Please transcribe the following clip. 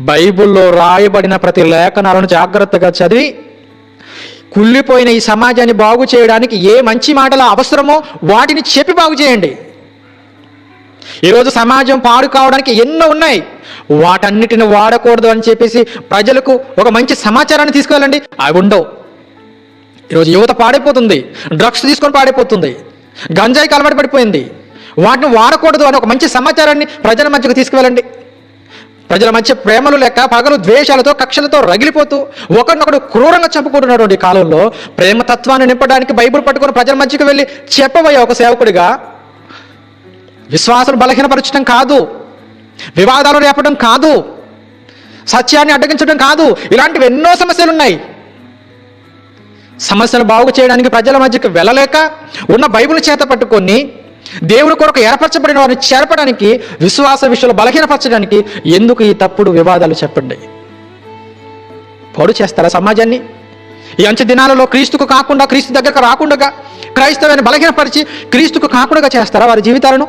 బైబిల్లో రాయబడిన ప్రతి లేఖనాలను జాగ్రత్తగా చదివి కుళ్ళిపోయిన ఈ సమాజాన్ని బాగు చేయడానికి ఏ మంచి మాటలు అవసరమో వాటిని చెప్పి బాగు చేయండి. ఈరోజు సమాజం పాడు కావడానికి ఎన్నో ఉన్నాయి, వాటన్నిటిని వాడకూడదు అని చెప్పేసి ప్రజలకు ఒక మంచి సమాచారాన్ని తీసుకువెళ్ళండి, అవి ఉండవు. ఈరోజు యువత పాడైపోతుంది, డ్రగ్స్ తీసుకొని పాడైపోతుంది, గంజాయికి అలవాటు పడిపోయింది. వాటిని వాడకూడదు అని ఒక మంచి సమాచారాన్ని ప్రజల మధ్యకు తీసుకువెళ్ళండి. ప్రజల మధ్య ప్రేమలు లేక పగలు ద్వేషాలతో కక్షలతో రగిలిపోతూ ఒకరినొకడు క్రూరంగా చంపుకుంటున్నటువంటి కాలంలో ప్రేమతత్వాన్ని నింపడానికి బైబిల్ పట్టుకొని ప్రజల మధ్యకు వెళ్ళి చెప్పబోయే ఒక సేవకుడిగా విశ్వాసం బలహీనపరచడం కాదు, వివాదాలు రేపడం కాదు, సత్యాన్ని అడ్డగించడం కాదు, ఇలాంటివి ఎన్నో సమస్యలు ఉన్నాయి. సమస్యలు బాగు చేయడానికి ప్రజల మధ్యకు వెళ్ళలేక ఉన్న బైబిల్ చేత పట్టుకొని దేవుని కొరకు ఏర్పరచబడిన వారిని చేర్పడానికి, విశ్వాస విషయంలో బలహీనపరచడానికి ఎందుకు ఈ తప్పుడు వివాదాలు చెప్పండి? పాడు చేస్తారా సమాజాన్ని? ఈ అంచె దినాలలో క్రీస్తుకు కాకుండా, క్రీస్తు దగ్గరకు రాకుండా క్రైస్తవాన్ని బలహీనపరిచి క్రీస్తుకు కాకుండా చేస్తారా వారి జీవితాలను?